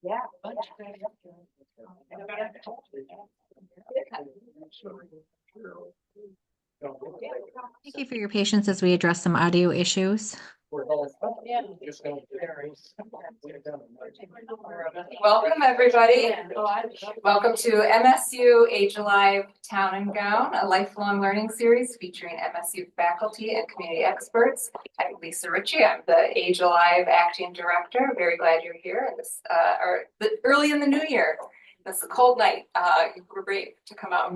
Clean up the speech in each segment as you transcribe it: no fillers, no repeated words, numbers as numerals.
Yeah. Thank you for your patience as we address some audio issues. Welcome, everybody. Welcome to MSU Age Alive Town and Gown, a lifelong learning series featuring MSU faculty and community experts. I'm Lisa Ritchie. I'm the Age Alive acting director. Very glad you're here early in the new year. This is a cold night. We're brave to come out.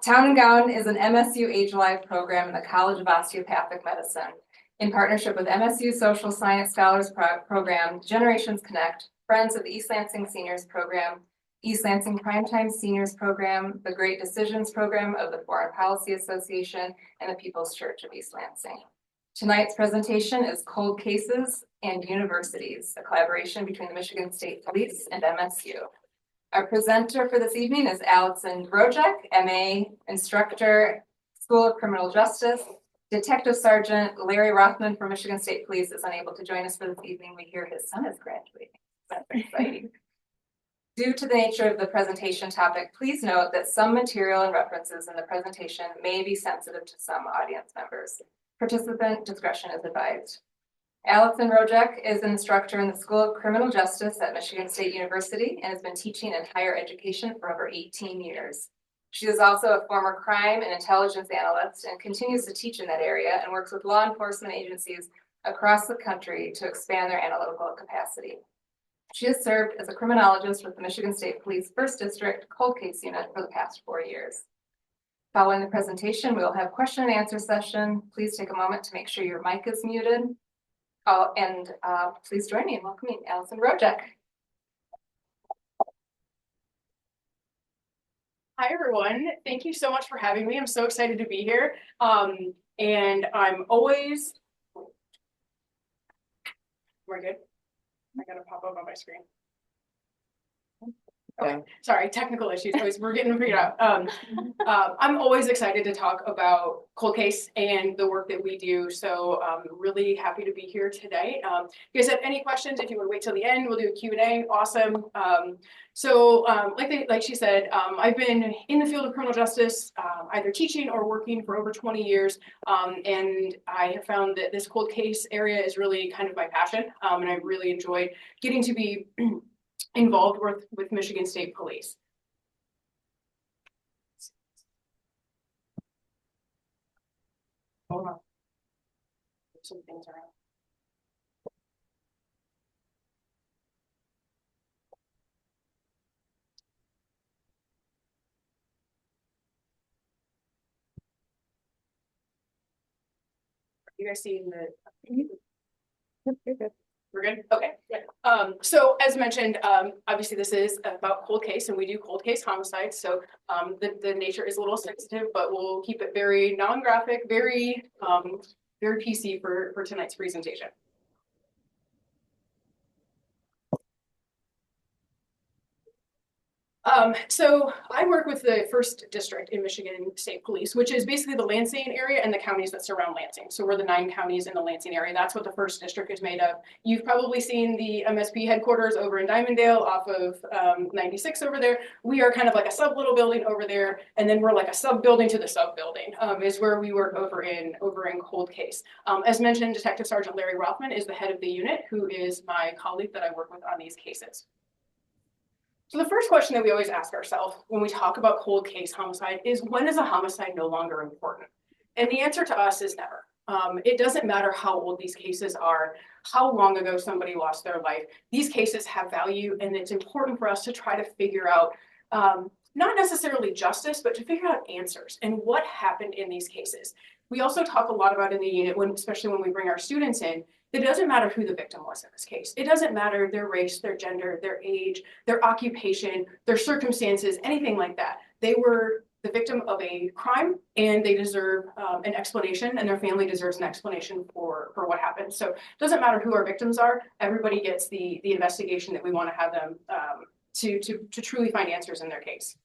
Town and Gown is an MSU Age Alive program in the College of Osteopathic Medicine. In partnership with MSU Social Science Scholars Program, Generations Connect, Friends of East Lansing Seniors Program, East Lansing Primetime Seniors Program, the Great Decisions Program of the Foreign Policy Association, and the People's Church of East Lansing. Tonight's presentation is Cold Cases and Universities, a collaboration between the Michigan State Police and MSU. Our presenter for this evening is Allison Rojek, MA, Instructor, School of Criminal Justice. Detective Sergeant Larry Rothman from Michigan State Police is unable to join us for this evening. We hear his son is graduating. That's exciting. Due to the nature of the presentation topic, please note that some material and references in the presentation may be sensitive to some audience members. Participant discretion is advised. Allison Rojek is an instructor in the School of Criminal Justice at Michigan State University and has been teaching in higher education for over 18 years. She is also a former crime and intelligence analyst and continues to teach in that area and works with law enforcement agencies across the country to expand their analytical capacity. She has served as a criminologist with the Michigan State Police 1st District Cold Case Unit for the past 4 years. Following the presentation, we will have question and answer session. Please take a moment to make sure your mic is muted. Please join me in welcoming Allison Rojek. Hi, everyone. Thank you so much for having me. I'm so excited to be here. And I'm always, we're good. I gotta pop up on my screen. Okay, sorry, technical issues. We're getting them figured out. I'm always excited to talk about cold case and the work that we do. So I'm really happy to be here today. If you guys have any questions, if you want to wait till the end, we'll do a Q&A. Awesome. Like she said, I've been in the field of criminal justice, either teaching or working for over 20 years. And I have found that this cold case area is really kind of my passion. And I really enjoyed getting to be involved with Michigan State Police. Hold on. Some things around. Are you guys seeing the? You're good. We're good? Okay. So as mentioned, obviously this is about cold case and we do cold case homicides. So the nature is a little sensitive, but we'll keep it very non-graphic, very PC for tonight's presentation. So I work with the 1st District in Michigan State Police, which is basically the Lansing area and the counties that surround Lansing. So we're the 9 counties in the Lansing area. That's what the 1st District is made of. You've probably seen the MSP headquarters over in Diamonddale off of 96 over there. We are kind of like a sub little building over there. And then we're like a sub building to the sub building is where we work over in cold case. As mentioned, Detective Sergeant Larry Rothman is the head of the unit, who is my colleague that I work with on these cases. So the first question that we always ask ourselves when we talk about cold case homicide is, when is a homicide no longer important? And the answer to us is never. It doesn't matter how old these cases are, how long ago somebody lost their life. These cases have value, and it's important for us to try to figure out not necessarily justice, but to figure out answers and what happened in these cases. We also talk a lot about in the unit, especially when we bring our students in, it doesn't matter who the victim was in this case. It doesn't matter their race, their gender, their age, their occupation, their circumstances, anything like that. they were the victim of a crime and they deserve an explanation, and their family deserves an explanation for what happened. So it doesn't matter who our victims are, everybody gets the investigation that we want to have them to truly find answers in their case.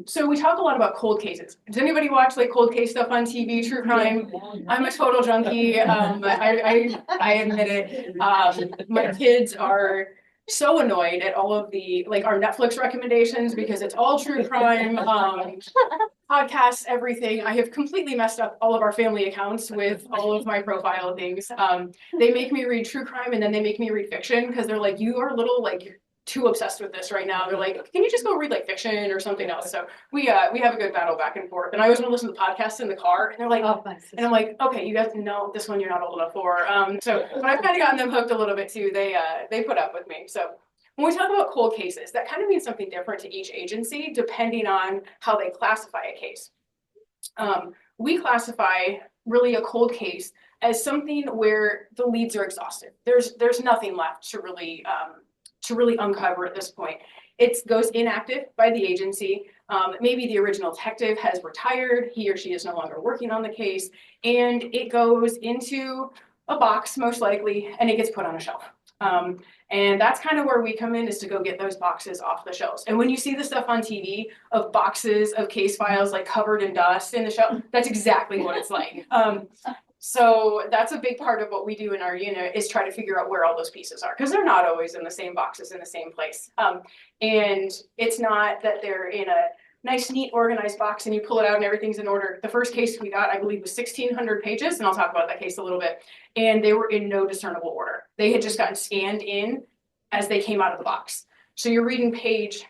So we talk a lot about cold cases. Does anybody watch like cold case stuff on TV, true crime? I'm a total junkie. I admit it. My kids are so annoyed at all of the like our Netflix recommendations because it's all true crime, podcasts, everything. I have completely messed up all of our family accounts with all of my profile things. They make me read true crime and then they make me read fiction because they're like, you are a little like too obsessed with this right now. They're like, can you just go read like fiction or something else? So we have a good battle back and forth. And I always want to listen to podcasts in the car, and they're like, oh, and I'm like, okay, you guys know this one you're not old enough for. But I've kind of gotten them hooked a little bit too. They put up with me. So when we talk about cold cases, that kind of means something different to each agency depending on how they classify a case. We classify really a cold case as something where the leads are exhausted. There's nothing left to really uncover at this point. It goes inactive by the agency. Maybe the original detective has retired, he or she is no longer working on the case, and it goes into a box most likely, and it gets put on a shelf. And that's kind of where we come in, is to go get those boxes off the shelves. And when you see the stuff on TV of boxes of case files like covered in dust in the shelf, that's exactly what it's like. So that's a big part of what we do in our unit, is try to figure out where all those pieces are, because they're not always in the same boxes in the same place. And it's not that they're in a nice, neat, organized box and you pull it out and everything's in order. The first case we got, I believe, was 1,600 pages, and I'll talk about that case a little bit. And they were in no discernible order. They had just gotten scanned in as they came out of the box. So you're reading page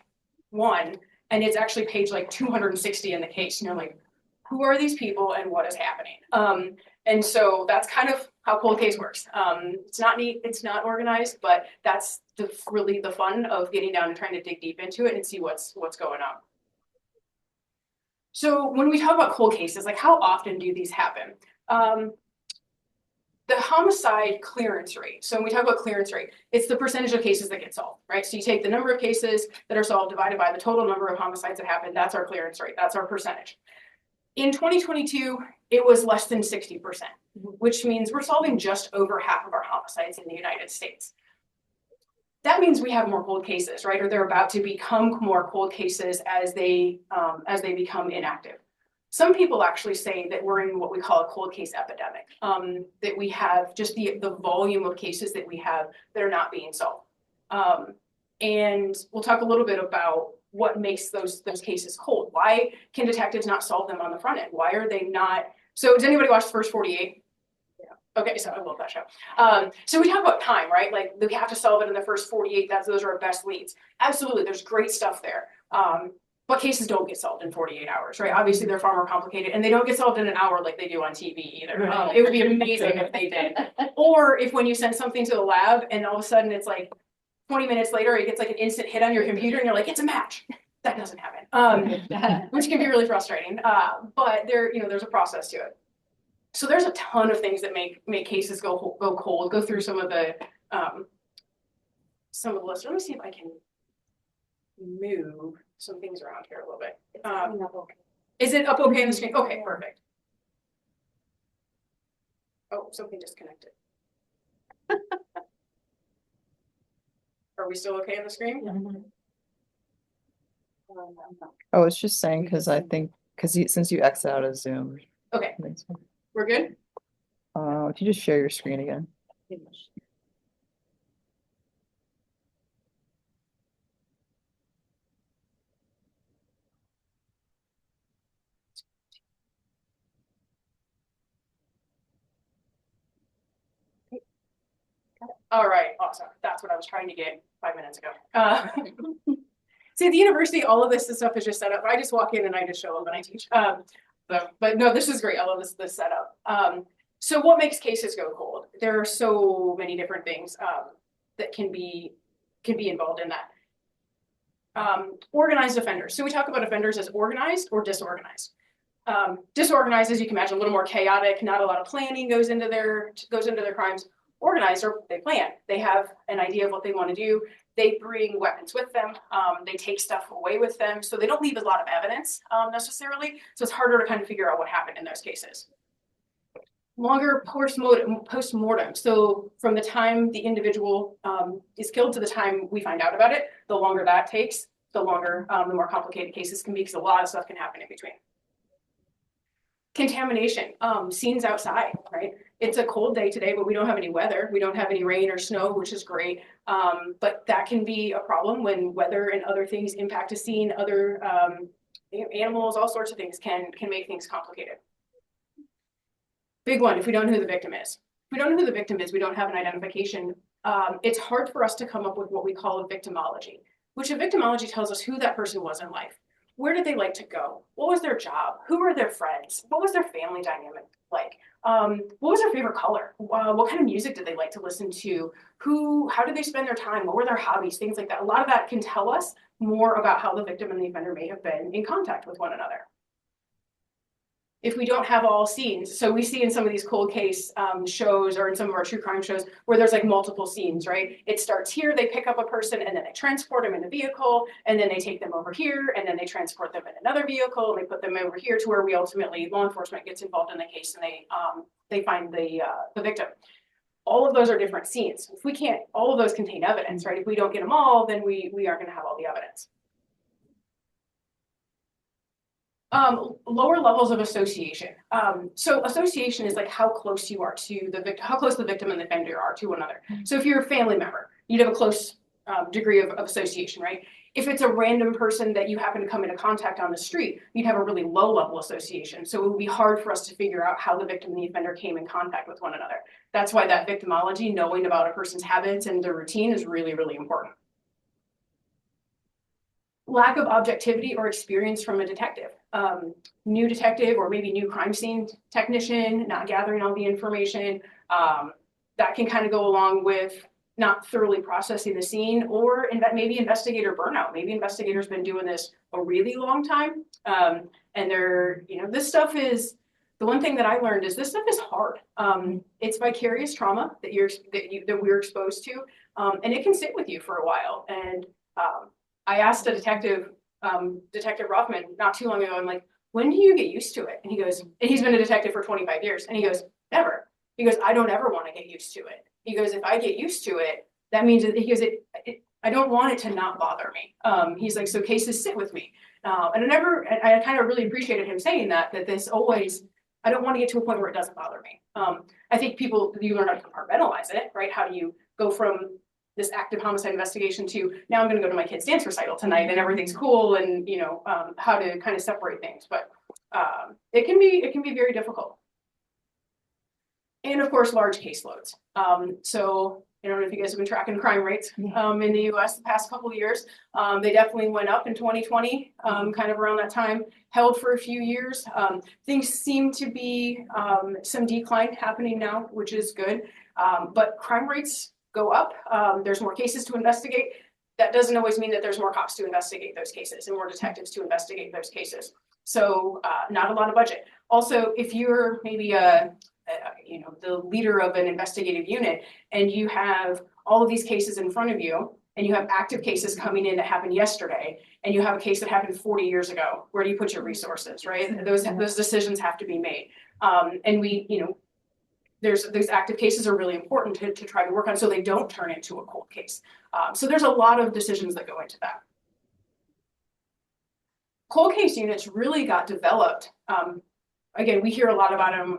1, and it's actually page like 260 in the case. And you're like, who are these people and what is happening? And so that's kind of how cold case works. It's not neat, it's not organized, but that's really the fun of getting down and trying to dig deep into it and see what's going on. So when we talk about cold cases, like how often do these happen? The homicide clearance rate. So when we talk about clearance rate, it's the percentage of cases that get solved, right? So you take the number of cases that are solved divided by the total number of homicides that happen. That's our clearance rate. That's our percentage. In 2022, it was less than 60%, which means we're solving just over half of our homicides in the United States. That means we have more cold cases, right? Or they're about to become more cold cases as they become inactive. Some people actually say that we're in what we call a cold case epidemic, that we have just the volume of cases that we have that are not being solved. And we'll talk a little bit about what makes those cases cold. Why can detectives not solve them on the front end? Why are they not? So does anybody watch the First 48? Yeah. Okay, so I love that show. So we talk about time, right? Like we have to solve it in the first 48. Those are our best leads. Absolutely, there's great stuff there. But cases don't get solved in 48 hours, right? Obviously, they're far more complicated, and they don't get solved in an hour like they do on TV either. It would be amazing if they did. Or if when you send something to the lab and all of a sudden it's like 20 minutes later, it gets like an instant hit on your computer and you're like, it's a match. That doesn't happen, which can be really frustrating. But there's a process to it. So there's a ton of things that make cases go cold. Go through some of the lists. Let me see if I can move some things around here a little bit. Is it up okay on the screen? Okay, perfect. Oh, something disconnected. Are we still okay on the screen? Oh, it's just saying because I think since you exit out of Zoom. Okay, we're good. If you just share your screen again. All right, awesome. That's what I was trying to get 5 minutes ago. See, at the university, all of this stuff is just set up. I just walk in and I just show them when I teach. But no, this is great. I love this setup. So what makes cases go cold? There are so many different things that can be involved in that. Organized offenders. So we talk about offenders as organized or disorganized. Disorganized, as you can imagine, a little more chaotic. Not a lot of planning goes into their crimes. Organized, or they plan. They have an idea of what they want to do. They bring weapons with them. They take stuff away with them. So they don't leave a lot of evidence necessarily. So it's harder to kind of figure out what happened in those cases. Longer post-mortem. So from the time the individual is killed to the time we find out about it, the longer that takes, the more complicated cases can be, because a lot of stuff can happen in between. Contamination, scenes outside, right? It's a cold day today, but we don't have any weather. We don't have any rain or snow, which is great. But that can be a problem when weather and other things impact a scene. Other animals, all sorts of things can make things complicated. Big one, if we don't know who the victim is. If we don't know who the victim is, we don't have an identification. It's hard for us to come up with what we call a victimology, which a victimology tells us who that person was in life. Where did they like to go? What was their job? Who were their friends? What was their family dynamic like? What was their favorite color? What kind of music did they like to listen to? How did they spend their time? What were their hobbies? Things like that. A lot of that can tell us more about how the victim and the offender may have been in contact with one another. If we don't have all scenes, so we see in some of these cold case shows, or in some of our true crime shows, where there's like multiple scenes, right? It starts here, they pick up a person, and then they transport them in a vehicle, and then they take them over here, and then they transport them in another vehicle, and they put them over here to where we ultimately, law enforcement gets involved in the case, and they find the victim. All of those are different scenes. If we can't, all of those contain evidence, right? If we don't get them all, then we aren't going to have all the evidence. Lower levels of association. So association is like how close you are to the victim, how close the victim and the offender are to one another. So if you're a family member, you'd have a close degree of association, right? If it's a random person that you happen to come into contact on the street, you'd have a really low level association. So it would be hard for us to figure out how the victim and the offender came in contact with one another. That's why that victimology, knowing about a person's habits and their routine, is really, really important. Lack of objectivity or experience from a detective. New detective or maybe new crime scene technician, not gathering all the information. That can kind of go along with not thoroughly processing the scene, or maybe investigator burnout. Maybe investigators been doing this a really long time. And they're, this stuff is, the one thing that I learned is this stuff is hard. It's vicarious trauma that we're exposed to, and it can sit with you for a while. And I asked a detective, Detective Rothman, not too long ago, I'm like, when do you get used to it? And he goes, and he's been a detective for 25 years. And he goes, never. He goes, I don't ever want to get used to it. He goes, if I get used to it, that means that, he goes, I don't want it to not bother me. He's like, so cases sit with me. And I kind of really appreciated him saying that this always, I don't want to get to a point where it doesn't bother me. I think you learn how to compartmentalize it, right? How do you go from this active homicide investigation to, now I'm going to go to my kid's dance recital tonight and everything's cool, and how to kind of separate things. But it can be very difficult. And of course, large caseloads. So I don't know if you guys have been tracking crime rates in the US the past couple of years. They definitely went up in 2020, kind of around that time, held for a few years. Things seem to be some decline happening now, which is good. But crime rates go up. There's more cases to investigate. That doesn't always mean that there's more cops to investigate those cases and more detectives to investigate those cases. So not a lot of budget. Also, if you're maybe the leader of an investigative unit and you have all of these cases in front of you, and you have active cases coming in that happened yesterday, and you have a case that happened 40 years ago, where do you put your resources, right? Those decisions have to be made. And those active cases are really important to try to work on so they don't turn into a cold case. So there's a lot of decisions that go into that. Cold case units really got developed. Again, we hear a lot about them.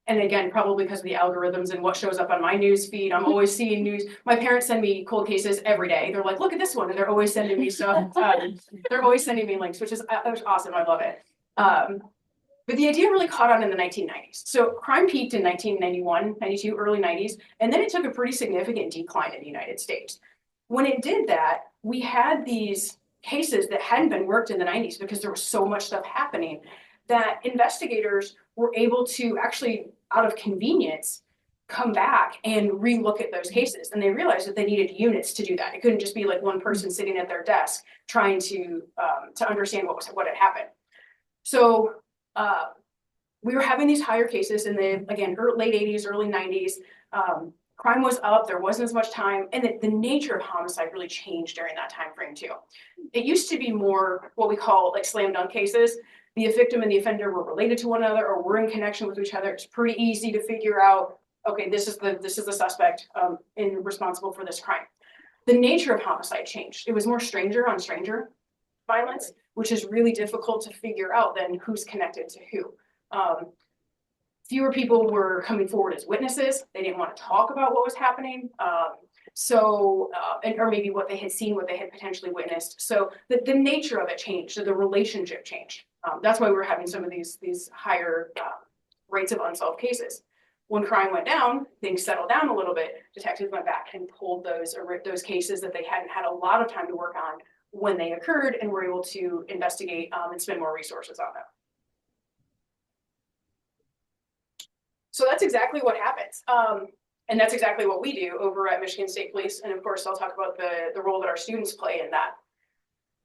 And again, probably because of the algorithms and what shows up on my news feed, I'm always seeing news. My parents send me cold cases every day. They're like, look at this one. And they're always sending me stuff. They're always sending me links, which is awesome. I love it. But the idea really caught on in the 1990s. So crime peaked in 1991, 92, early 90s, and then it took a pretty significant decline in the United States. When it did that, we had these cases that hadn't been worked in the 90s because there was so much stuff happening that investigators were able to actually, out of convenience, come back and relook at those cases. And they realized that they needed units to do that. It couldn't just be like one person sitting at their desk trying to understand what had happened. So we were having these higher cases in the, again, late 80s, early 90s. Crime was up, there wasn't as much time, and the nature of homicide really changed during that time frame too. It used to be more what we call like slam dunk cases. The victim and the offender were related to one another or were in connection with each other. It's pretty easy to figure out, okay, this is the suspect and responsible for this crime. The nature of homicide changed. It was more stranger on stranger violence, which is really difficult to figure out then who's connected to who. Fewer people were coming forward as witnesses. They didn't want to talk about what was happening. Or maybe what they had seen, what they had potentially witnessed. So the nature of it changed, so the relationship changed. That's why we're having some of these higher rates of unsolved cases. When crime went down, things settled down a little bit. Detectives went back and pulled those cases that they hadn't had a lot of time to work on when they occurred, and were able to investigate and spend more resources on them. So that's exactly what happens. And that's exactly what we do over at Michigan State Police. And of course, I'll talk about the role that our students play in that.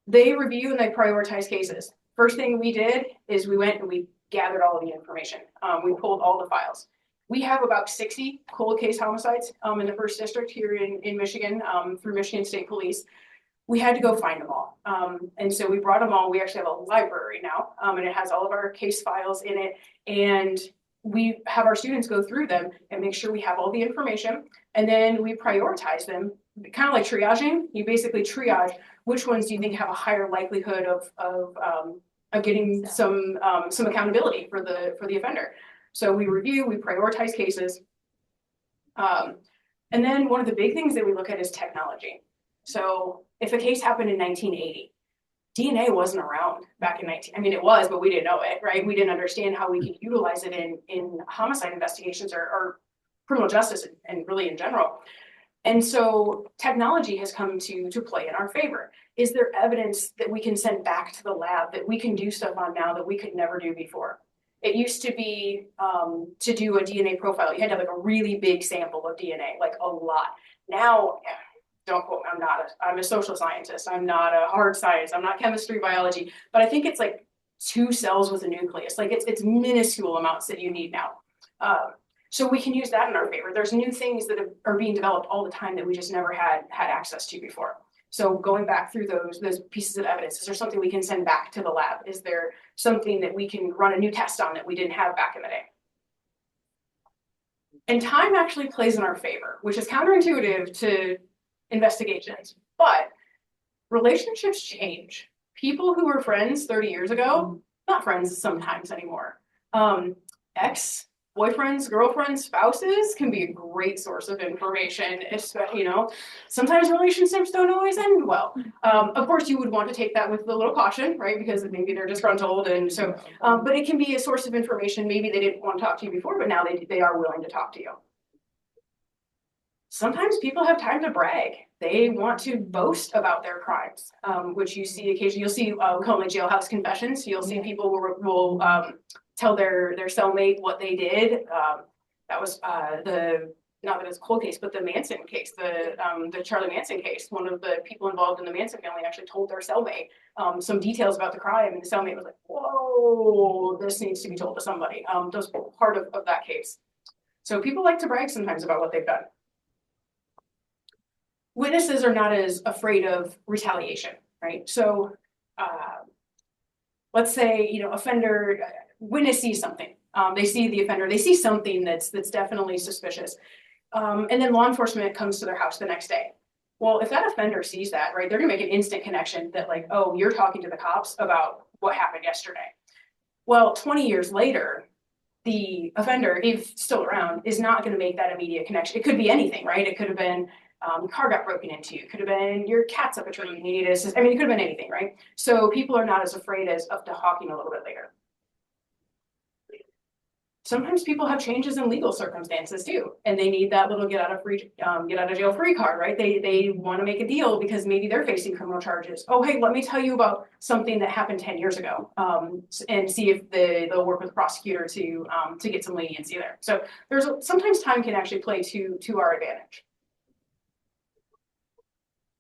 They review and they prioritize cases. First thing we did is we went and we gathered all of the information. We pulled all the files. We have about 60 cold case homicides in the first district here in Michigan through Michigan State Police. We had to go find them all. And so we brought them all. We actually have a library now, and it has all of our case files in it. And we have our students go through them and make sure we have all the information, and then we prioritize them, kind of like triaging. You basically triage which ones do you think have a higher likelihood of getting some accountability for the offender. So we review, we prioritize cases, and then one of the big things that we look at is technology. So if a case happened in 1980. DNA wasn't around back in it was, but we didn't know it, right? We didn't understand how we could utilize it in homicide investigations or criminal justice and really in general. And so technology has come to play in our favor. Is there evidence that we can send back to the lab that we can do stuff on now that we could never do before? It used to be to do a DNA profile, you had to have like a really big sample of DNA, like a lot. Now, don't quote me, I'm a social scientist. I'm not a hard science. I'm not chemistry, biology, but I think it's like 2 cells with a nucleus. Like it's minuscule amounts that you need now. So we can use that in our favor. There's new things that are being developed all the time that we just never had access to before. So going back through those pieces of evidence, is there something we can send back to the lab? Is there something that we can run a new test on that we didn't have back in the day? And time actually plays in our favor, which is counterintuitive to investigations, but relationships change. People who were friends 30 years ago, not friends sometimes anymore. Ex-boyfriends, girlfriends, spouses can be a great source of information, especially, sometimes relationships don't always end well. Of course, you would want to take that with a little caution, right? Because maybe they're disgruntled, and so, but it can be a source of information. Maybe they didn't want to talk to you before, but now they are willing to talk to you. Sometimes people have time to brag. They want to boast about their crimes, which you see occasionally. You'll see, we call them like jailhouse confessions. You'll see people will tell their cellmate what they did. That was not that it's a cold case, but the Manson case, the Charlie Manson case. One of the people involved in the Manson family actually told their cellmate some details about the crime, and the cellmate was like, "Whoa, this needs to be told to somebody." That was part of that case. So people like to brag sometimes about what they've done. Witnesses are not as afraid of retaliation, right? So let's say, witness sees something. They see the offender, they see something that's definitely suspicious. And then law enforcement comes to their house the next day. Well, if that offender sees that, right, they're gonna make an instant connection that like, oh, you're talking to the cops about what happened yesterday. Well, 20 years later, the offender, if still around, is not gonna make that immediate connection. It could be anything, right? It could have been car got broken into, it could have been your cat's up a tree, you need it could have been anything, right? So people are not as afraid of talking a little bit later. Sometimes people have changes in legal circumstances too, and they need that little get out of jail free card, right? They want to make a deal because maybe they're facing criminal charges. Oh, hey, let me tell you about something that happened 10 years ago, and see if they'll work with the prosecutor to get some leniency there. So sometimes time can actually play to our advantage.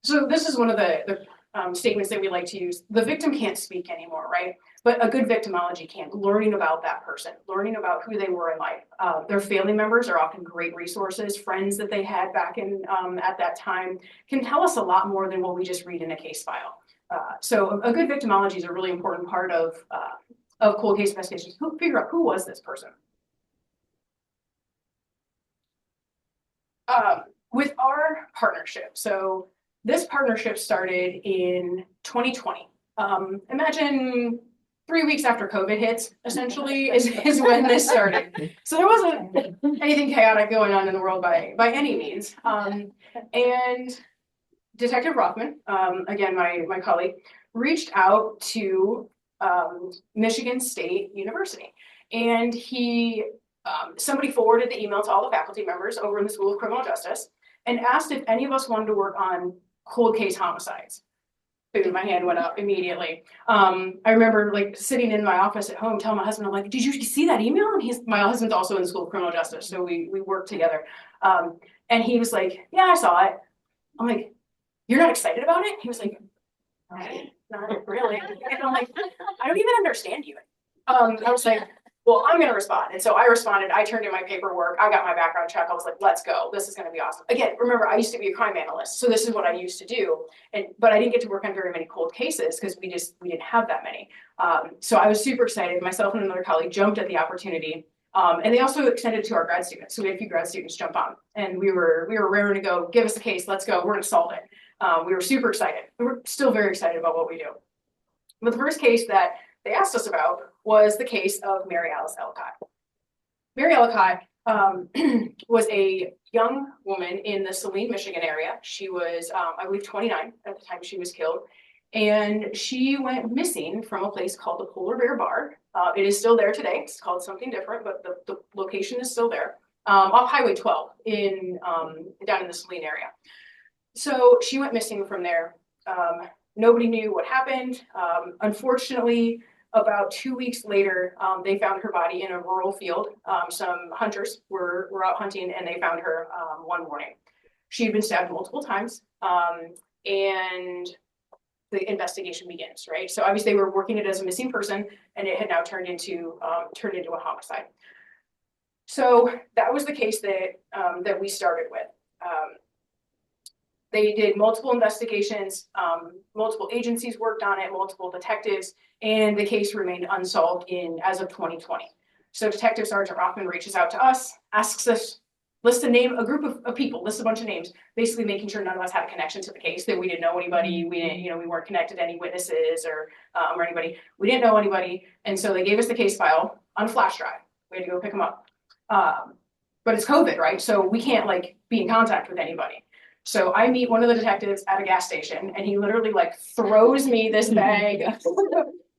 So this is one of the statements that we like to use. The victim can't speak anymore, right? But a good victimology camp, learning about that person, learning about who they were in life. Their family members are often great resources. Friends that they had back in at that time can tell us a lot more than what we just read in a case file. So a good victimology is a really important part of cold case investigations. Figure out who was this person. With our partnership, so this partnership started in 2020. Imagine 3 weeks after COVID hits, essentially, is when this started. So there wasn't anything chaotic going on in the world by any means. And Detective Rothman, again, my colleague, reached out to Michigan State University, and somebody forwarded the email to all the faculty members over in the School of Criminal Justice and asked if any of us wanted to work on cold case homicides. Boom, my hand went up immediately. I remember like sitting in my office at home telling my husband, I'm like, did you see that email? And my husband's also in the School of Criminal Justice, so we work together. And he was like, yeah, I saw it. I'm like, you're not excited about it? He was like, not really. And I'm like, I don't even understand you. I was like, well, I'm going to respond. And so I responded. I turned in my paperwork. I got my background check. I was like, let's go. This is going to be awesome. Again, remember, I used to be a crime analyst. So this is what I used to do. But I didn't get to work on very many cold cases because we didn't have that many. So I was super excited. Myself and another colleague jumped at the opportunity. And they also extended it to our grad students. So we had a few grad students jump on. And we were raring to go. Give us the case. Let's go. We're going to solve it. We were super excited. We're still very excited about what we do. But the first case that they asked us about was the case of Mary Alice Ellicott. Mary Ellicott was a young woman in the Saline, Michigan area. She was, I believe, 29 at the time she was killed. And she went missing from a place called the Polar Bear Bar. It is still there today. It's called something different, but the location is still there. Off Highway 12 down in the Saline area. So she went missing from there. Nobody knew what happened. Unfortunately, about 2 weeks later, they found her body in a rural field. Some hunters were out hunting and they found her one morning. She had been stabbed multiple times, and the investigation begins, right? So obviously they were working it as a missing person, and it had now turned into a homicide. So that was the case that we started with. They did multiple investigations, multiple agencies worked on it, multiple detectives, and the case remained unsolved as of 2020. So Detective Sergeant Rothman reaches out to us, asks us, list a group of people, list a bunch of names, basically making sure none of us had a connection to the case, that we didn't know anybody, we weren't connected to any witnesses or anybody. We didn't know anybody, and so they gave us the case file on a flash drive. We had to go pick them up. But it's COVID, right? So we can't be in contact with anybody. So I meet one of the detectives at a gas station, and he literally throws me this bag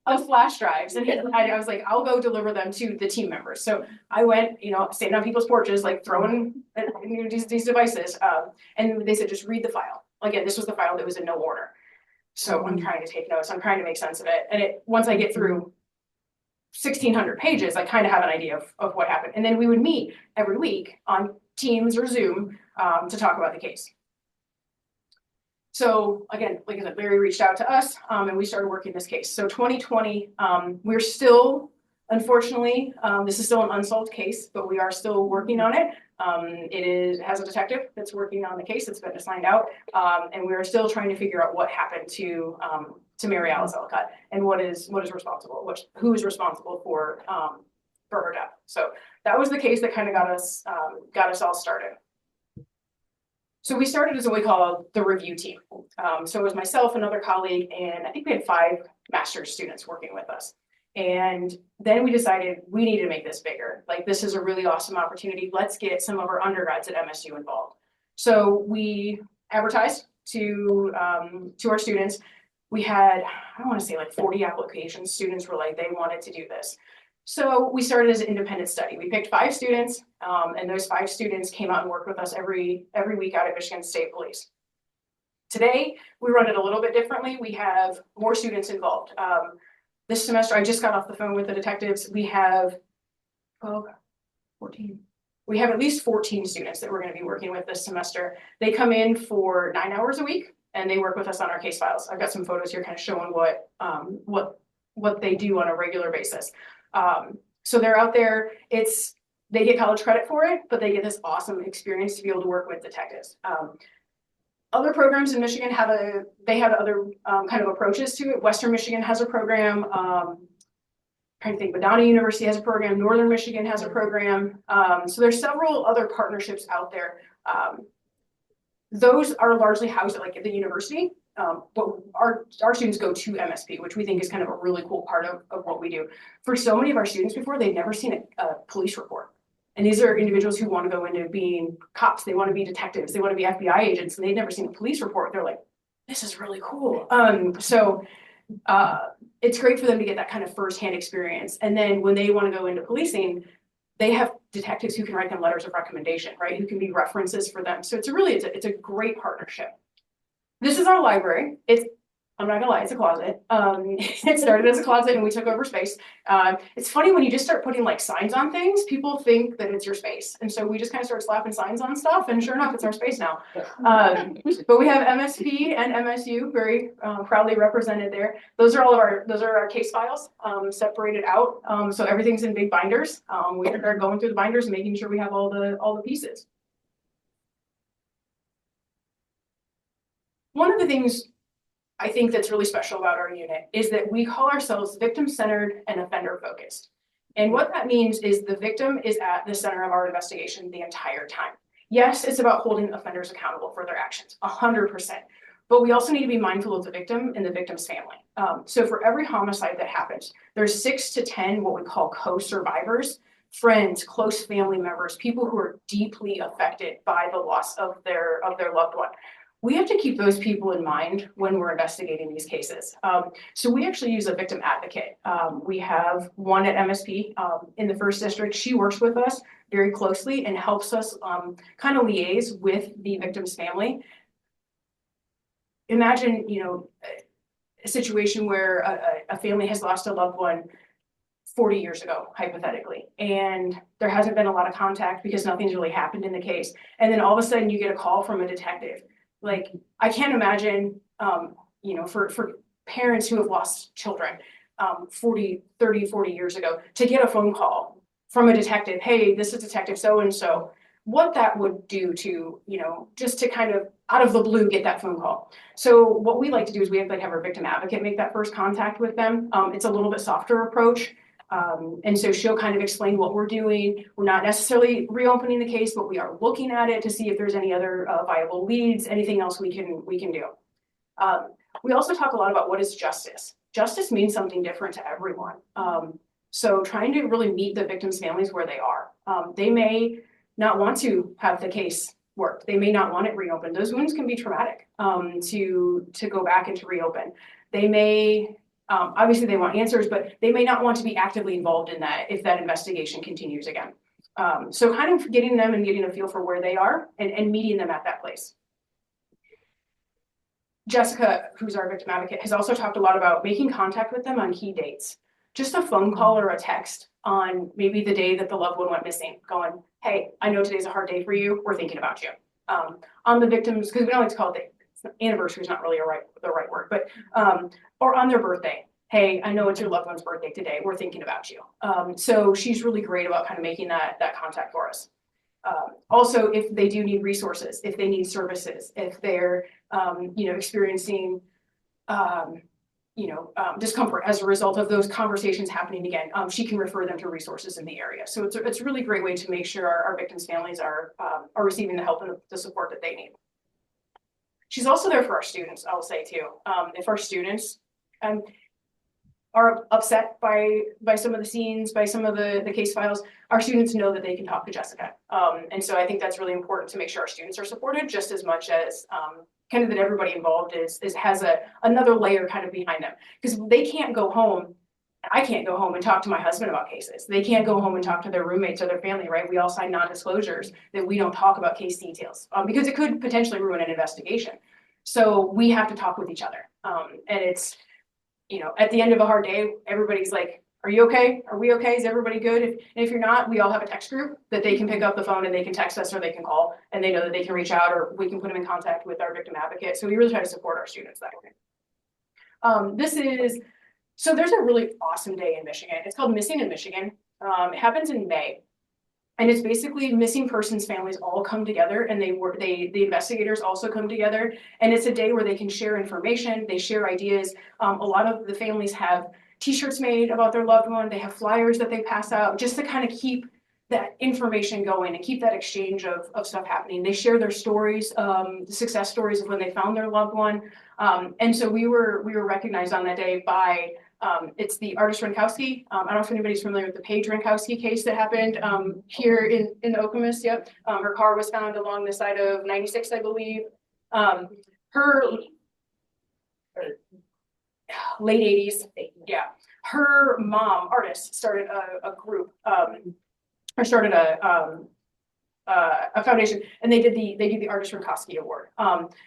of flash drives, and I was like, I'll go deliver them to the team members. So I went, standing on people's porches, throwing these devices, and they said, just read the file. Again, this was the file that was in no order. So I'm trying to take notes. I'm trying to make sense of it. And once I get through 1,600 pages, I kind of have an idea of what happened. And then we would meet every week on Teams or Zoom to talk about the case. So again, like I said, Larry reached out to us and we started working this case. So 2020, we're still, unfortunately, this is still an unsolved case, but we are still working on it. It has a detective that's working on the case that's been assigned out, and we are still trying to figure out what happened to Mary Alice Ellicott and who is responsible for her death. So that was the case that kind of got us all started. So we started as what we call the review team. So it was myself, another colleague, and I think we had 5 master's students working with us. And then we decided we need to make this bigger. This is a really awesome opportunity. Let's get some of our undergrads at MSU involved. So we advertised to our students. We had, I don't want to say 40 applications. Students were they wanted to do this. So we started as an independent study. We picked 5 students, and those 5 students came out and worked with us every week out at Michigan State Police. Today, we run it a little bit differently. We have more students involved. This semester, I just got off the phone with the detectives. We have 14. We have at least 14 students that we're going to be working with this semester. They come in for 9 hours a week, and they work with us on our case files. I've got some photos here kind of showing what what they do on a regular basis. So they're out there, they get college credit for it, but they get this awesome experience to be able to work with detectives. Other programs in Michigan have other kind of approaches to it. Western Michigan has a program. Trying to think, Madonna University has a program. Northern Michigan has a program. So there's several other partnerships out there. Those are largely housed at the university. But our students go to MSP, which we think is kind of a really cool part of what we do. For so many of our students before, they've never seen a police report. And these are individuals who want to go into being cops. They want to be detectives. They want to be FBI agents, and they've never seen a police report. They're like, this is really cool. So it's great for them to get that kind of firsthand experience. And then when they want to go into policing, they have detectives who can write them letters of recommendation, right? Who can be references for them. So it's a great partnership. This is our library. I'm not gonna lie, it's a closet. It started as a closet and we took over space. It's funny when you just start putting signs on things, people think that it's your space. And so we just kind of start slapping signs on stuff, and sure enough, it's our space now. But we have MSP and MSU very proudly represented there. Those are our case files separated out. So everything's in big binders. We are going through the binders and making sure we have all the pieces. One of the things I think that's really special about our unit is that we call ourselves victim-centered and offender-focused. And what that means is the victim is at the center of our investigation the entire time. Yes, it's about holding offenders accountable for their actions, 100%. But we also need to be mindful of the victim and the victim's family. So for every homicide that happens, there's 6 to 10 what we call co-survivors, friends, close family members, people who are deeply affected by the loss of their loved one. We have to keep those people in mind when we're investigating these cases. So we actually use a victim advocate. We have one at MSP in the 1st District. She works with us very closely and helps us kind of liaise with the victim's family. Imagine, a situation where a family has lost a loved one 40 years ago, hypothetically, and there hasn't been a lot of contact because nothing's really happened in the case. And then all of a sudden you get a call from a detective. I can't imagine, for parents who have lost children 30, 40 years ago, to get a phone call from a detective, hey, this is Detective so-and-so, what that would do to, just to kind of out of the blue get that phone call. So what we like to do is we have our victim advocate make that first contact with them. It's a little bit softer approach. And so she'll kind of explain what we're doing. We're not necessarily reopening the case, but we are looking at it to see if there's any other viable leads, anything else we can do. We also talk a lot about what is justice. Justice means something different to everyone. So trying to really meet the victims' families where they are. They may not want to have the case worked. They may not want it reopened. Those wounds can be traumatic to go back and to reopen. They may obviously they want answers, but they may not want to be actively involved in that if that investigation continues again. So kind of getting them and getting a feel for where they are and meeting them at that place. Jessica, who's our victim advocate, has also talked a lot about making contact with them on key dates. Just a phone call or a text on maybe the day that the loved one went missing, going, hey, I know today's a hard day for you. We're thinking about you. On the victims, because we don't like to call it anniversary is not really the right word, but or on their birthday. Hey, I know it's your loved one's birthday today. We're thinking about you. So she's really great about kind of making that contact for us. Also, if they do need resources, if they need services, if they're experiencing discomfort as a result of those conversations happening again, she can refer them to resources in the area. So it's a really great way to make sure our victims' families are receiving the help and the support that they need. She's also there for our students, I'll say too. If our students are upset by some of the scenes, by some of the case files, our students know that they can talk to Jessica. And so I think that's really important to make sure our students are supported just as much as kind of that everybody involved has another layer kind of behind them. Because they can't go home, I can't go home and talk to my husband about cases. They can't go home and talk to their roommates or their family, right? We all sign non-disclosures that we don't talk about case details because it could potentially ruin an investigation. So we have to talk with each other. And it's, at the end of a hard day, everybody's like, are you okay? Are we okay? Is everybody good? And if you're not, we all have a text group that they can pick up the phone and they can text us or they can call and they know that they can reach out or we can put them in contact with our victim advocate. So we really try to support our students that way. This is So there's a really awesome day in Michigan. It's called Missing in Michigan. It happens in May. And it's basically missing persons families all come together, and the investigators also come together. And it's a day where they can share information, they share ideas. A lot of the families have t-shirts made about their loved one. They have flyers that they pass out just to kind of keep that information going and keep that exchange of stuff happening. They share their stories, the success stories of when they found their loved one. And so we were recognized on that day by it's the artist Rinkowski. I don't know if anybody's familiar with the Paige Rinkowski case that happened here in Okemos. Yep. Her car was found along the side of 96, I believe. Her late 80s. Yeah. Her mom, artist, started a group or started a foundation, and they did the Artist Rinkowski Award.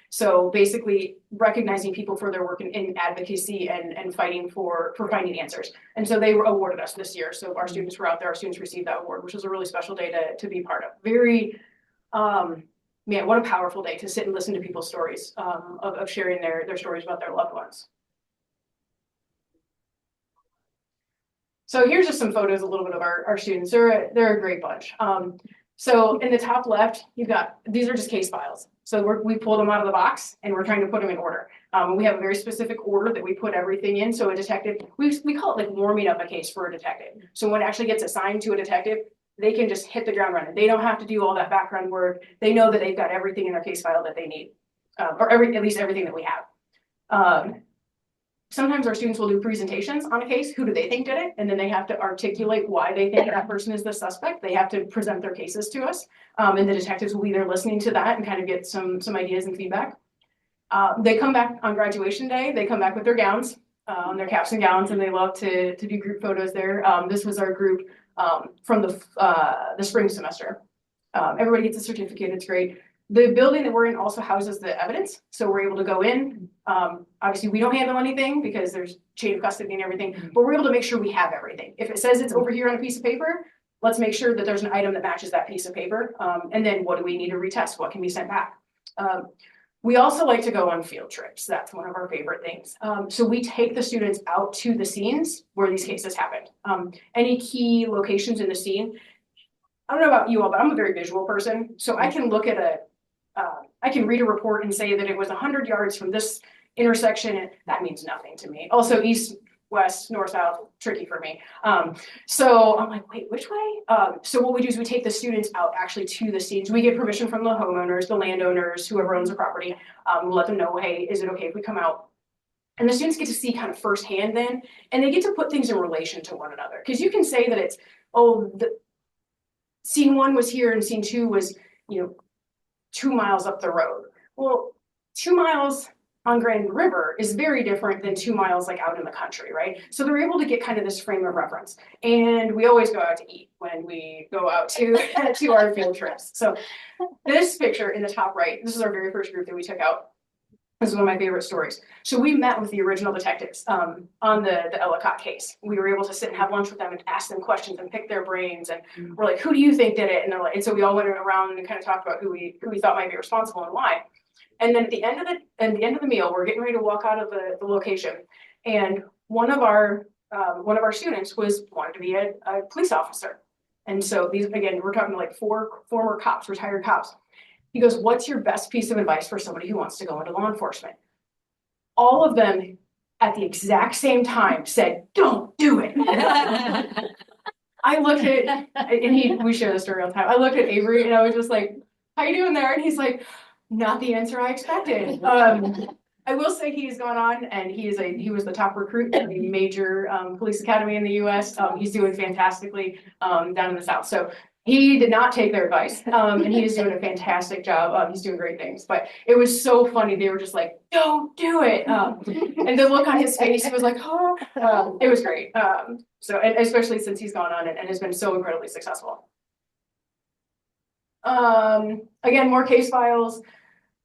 So basically recognizing people for their work in advocacy and fighting for finding answers. And so they were awarded us this year. So our students were out there, our students received that award, which was a really special day to be part of. Very, man, what a powerful day to sit and listen to people's stories of sharing their stories about their loved ones. So here's just some photos, a little bit of our students. They're a great bunch. So in the top left, you've got, these are just case files. So we pulled them out of the box and we're trying to put them in order. We have a very specific order that we put everything in. So a detective, we call it like warming up a case for a detective. So when it actually gets assigned to a detective, they can just hit the ground running. They don't have to do all that background work. They know that they've got everything in their case file that they need, or at least everything that we have. Sometimes our students will do presentations on a case. Who do they think did it? And then they have to articulate why they think that person is the suspect. They have to present their cases to us. And the detectives will be there listening to that and kind of get some ideas and feedback. They come back on graduation day. They come back with their gowns, their caps and gowns, and they love to do group photos there. This was our group from the spring semester. Everybody gets a certificate. It's great. The building that we're in also houses the evidence. So we're able to go in. Obviously, we don't handle anything because there's chain of custody and everything, but we're able to make sure we have everything. If it says it's over here on a piece of paper, let's make sure that there's an item that matches that piece of paper. And then what do we need to retest? What can be sent back? We also like to go on field trips. That's one of our favorite things. So we take the students out to the scenes where these cases happened. Any key locations in the scene. I don't know about you all, but I'm a very visual person. So I can look at I can read a report and say that it was 100 yards from this intersection, and that means nothing to me. Also, east, west, north, south, tricky for me. So I'm like, wait, which way? So what we do is we take the students out actually to the scenes. We get permission from the homeowners, the landowners, whoever owns the property. We'll let them know, hey, is it okay if we come out? And the students get to see kind of firsthand then, and they get to put things in relation to one another. Because you can say that it's, oh, the scene 1 was here and scene 2 was, 2 miles up the road. Well, 2 miles on Grand River is very different than 2 miles like out in the country, right? So they're able to get kind of this frame of reference. And we always go out to eat when we go out to our field trips. So this picture in the top right, this is our very first group that we took out. This is one of my favorite stories. So we met with the original detectives on the Ellicott case. We were able to sit and have lunch with them and ask them questions and pick their brains. And we're like, who do you think did it? And they're like, and so we all went around and kind of talked about who we thought might be responsible and why. And then at the end of the meal, we're getting ready to walk out of the location. And one of our students wanted to be a police officer. And so these, again, we're talking like 4 former cops, retired cops. He goes, what's your best piece of advice for somebody who wants to go into law enforcement? All of them at the exact same time said, don't do it. I looked at, and we share the story all the time. I looked at Avery and I was just like, how you doing there? And he's like, not the answer I expected. I will say he's gone on and he was the top recruit in a major police academy in the US. He's doing fantastically down in the South. So he did not take their advice, and he is doing a fantastic job. He's doing great things, but it was so funny. They were just like, don't do it. And the look on his face, he was like, oh, it was great. So, and especially since he's gone on and has been so incredibly successful. Again, more case files,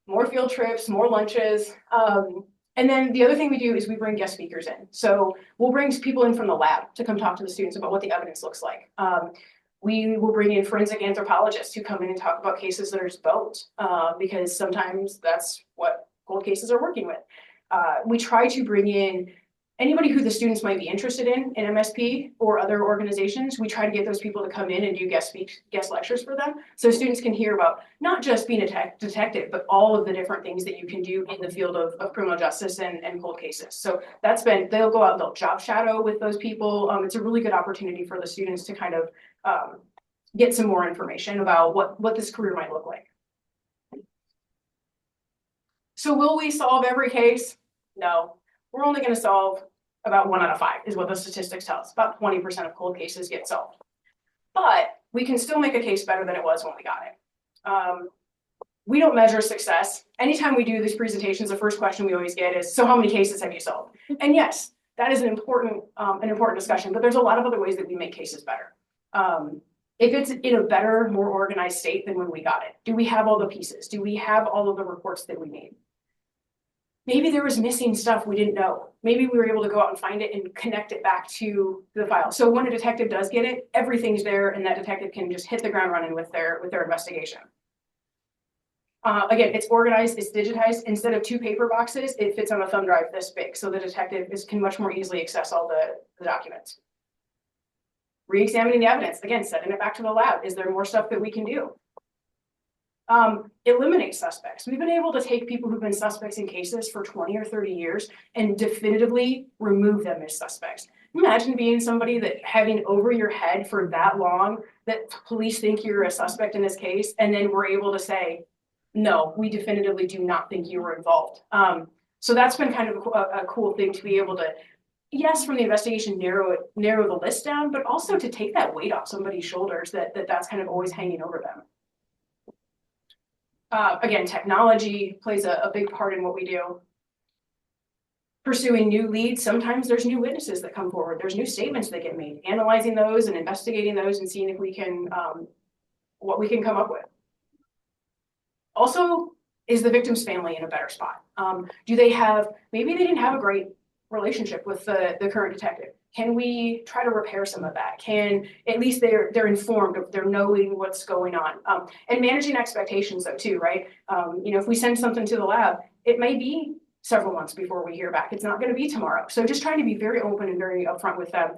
more field trips, more lunches. And then the other thing we do is we bring guest speakers in. So we'll bring people in from the lab to come talk to the students about what the evidence looks like. We will bring in forensic anthropologists who come in and talk about cases that are bones, because sometimes that's what cold cases are working with. We try to bring in anybody who the students might be interested in MSP or other organizations, we try to get those people to come in and do guest lectures for them. So students can hear about not just being a detective, but all of the different things that you can do in the field of criminal justice and cold cases. So they'll go out and they'll job shadow with those people. It's a really good opportunity for the students to kind of get some more information about what this career might look like. So will we solve every case? No. We're only going to solve about 1 out of 5 is what the statistics tell us. About 20% of cold cases get solved. But we can still make a case better than it was when we got it. We don't measure success. Anytime we do these presentations, the first question we always get is, so how many cases have you solved? And yes, that is an important discussion, but there's a lot of other ways that we make cases better. If it's in a better, more organized state than when we got it, do we have all the pieces? Do we have all of the reports that we need? Maybe there was missing stuff we didn't know. Maybe we were able to go out and find it and connect it back to the file. So when a detective does get it, everything's there and that detective can just hit the ground running with their investigation. Again, it's organized, it's digitized. Instead of 2 paper boxes, it fits on a thumb drive this big. So the detective can much more easily access all the documents. Re-examining the evidence, again, sending it back to the lab. Is there more stuff that we can do? Eliminate suspects. We've been able to take people who've been suspects in cases for 20 or 30 years and definitively remove them as suspects. Imagine being somebody that having over your head for that long that police think you're a suspect in this case, and then we're able to say, no, we definitively do not think you were involved. So that's been kind of a cool thing to be able to, yes, from the investigation, narrow the list down, but also to take that weight off somebody's shoulders that's kind of always hanging over them. Again, technology plays a big part in what we do. Pursuing new leads, sometimes there's new witnesses that come forward. There's new statements that get made. Analyzing those and investigating those and seeing if we can, what we can come up with. Also, is the victim's family in a better spot? Do they have, maybe they didn't have a great relationship with the current detective. Can we try to repair some of that? At least they're informed, they're knowing what's going on. And managing expectations though too, right? If we send something to the lab, it may be several months before we hear back. It's not going to be tomorrow. So just trying to be very open and very upfront with them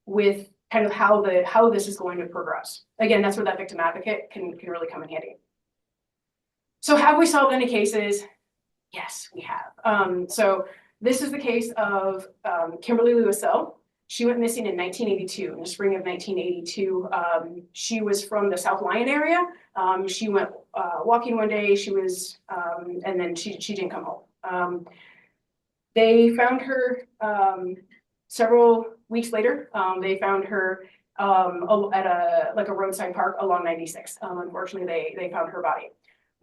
with kind of how this is going to progress. Again, that's where that victim advocate can really come in handy. So have we solved any cases? Yes, we have. So this is the case of Kimberly Lewisell. She went missing in 1982, in the spring of 1982. She was from the South Lyon area. She went walking one day. She was, and then she didn't come home. They found her several weeks later. They found her at a roadside park along 96. Unfortunately, they found her body.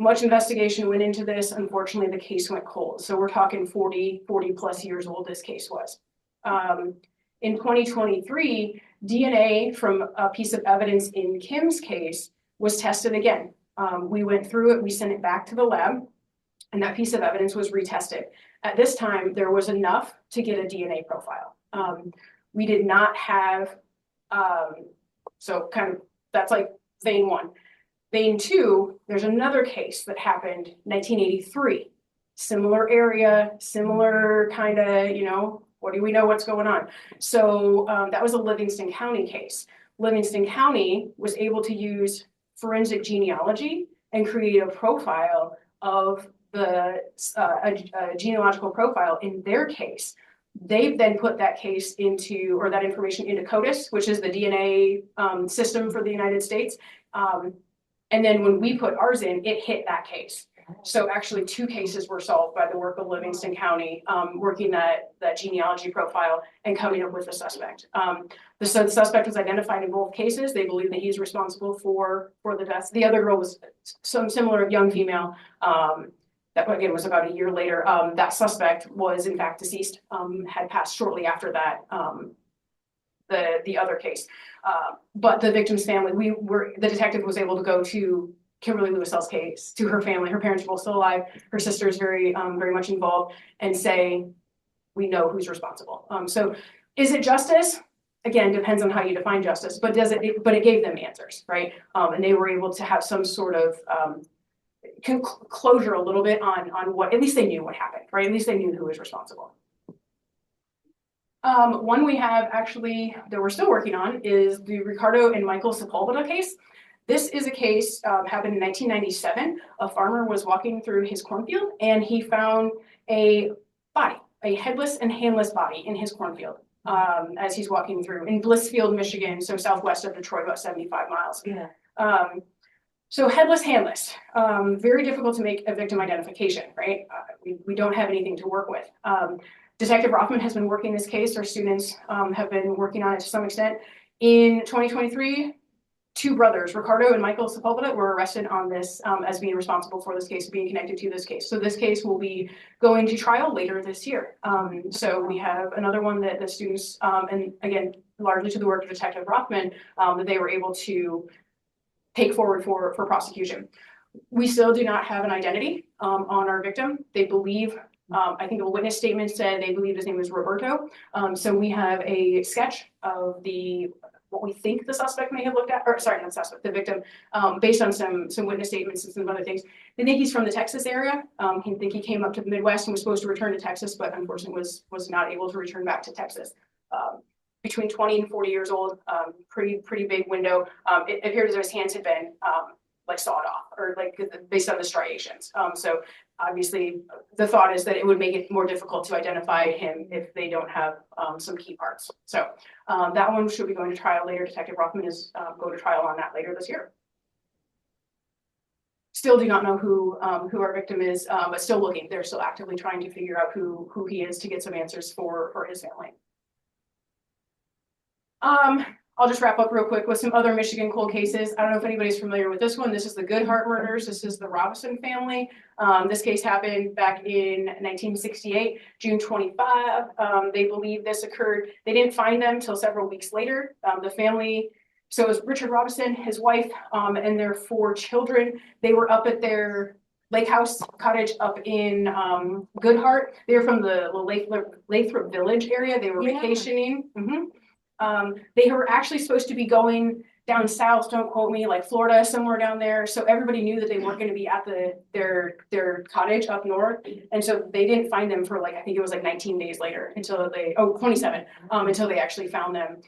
Much investigation went into this. Unfortunately, the case went cold. So we're talking 40 plus years old this case was. In 2023, DNA from a piece of evidence in Kim's case was tested again. We went through it, we sent it back to the lab, and that piece of evidence was retested. At this time, there was enough to get a DNA profile. We did not have, so kind of, that's like vein 1. Vein 2, there's another case that happened 1983. Similar area, similar kind of, what do we know what's going on? So that was a Livingston County case. Livingston County was able to use forensic genealogy and create a profile of a genealogical profile in their case. They've then put that case into, or that information into CODIS, which is the DNA system for the United States. And then when we put ours in, it hit that case. So actually 2 cases were solved by the work of Livingston County, working that genealogy profile and coming up with a suspect. The suspect was identified in both cases. They believe that he's responsible for the deaths. The other girl was some similar young female that again was about a year later. That suspect was in fact deceased, had passed shortly after that. The other case, but the victim's family, the detective was able to go to Kimberly Lewisell's case, to her family. Her parents were both still alive. Her sister is very much involved, and say, we know who's responsible. So, is it justice? Again, depends on how you define justice. But But it gave them answers, right? And they were able to have some sort of closure a little bit on what. At least they knew what happened, right? At least they knew who was responsible. One we have actually that we're still working on is the Ricardo and Michael Sepulveda case. This is a case happened in 1997. A farmer was walking through his cornfield and he found a body, a headless and handless body in his cornfield as he's walking through in Blissfield, Michigan, so southwest of Detroit, about 75 miles. Yeah. So headless, handless, very difficult to make a victim identification, right? We don't have anything to work with. Detective Rothman has been working this case. Our students have been working on it to some extent. In 2023, two brothers, Ricardo and Michael Sepulveda, were arrested on this as being responsible for this case, being connected to this case. So this case will be going to trial later this year. So we have another one that the students, and again, largely to the work of Detective Rothman, that they were able to take forward for prosecution. We still do not have an identity on our victim. They believe, I think a witness statement said they believe his name is Roberto. So we have a sketch of what we think the suspect may have looked at, or sorry, not suspect, the victim, based on some witness statements and some other things. They think he's from the Texas area. He think he came up to the Midwest and was supposed to return to Texas, but unfortunately was not able to return back to Texas. Between 20 and 40 years old, pretty big window. It appeared as though his hands had been like sawed off, or like based on the striations. So obviously the thought is that it would make it more difficult to identify him if they don't have some key parts. So that one should be going to trial later. Detective Rothman is going to trial on that later this year. Still do not know who our victim is, but still looking. They're still actively trying to figure out who he is to get some answers for his family. I'll just wrap up real quick with some other Michigan cold cases. I don't know if anybody's familiar with this one. This is the Goodhart murders. This is the Robinson family. This case happened back in 1968, June 25. They believe this occurred. They didn't find them until several weeks later. The family, so it was Richard Robinson, his wife, and their 4 children. They were up at their lake house cottage up in Goodhart. They were from the Lathrop Village area. They were vacationing. They were actually supposed to be going down south, don't quote me, like Florida, somewhere down there. So everybody knew that they weren't going to be at their cottage up north. And so they didn't find them for I think it was 19 days later until 27, until they actually found them.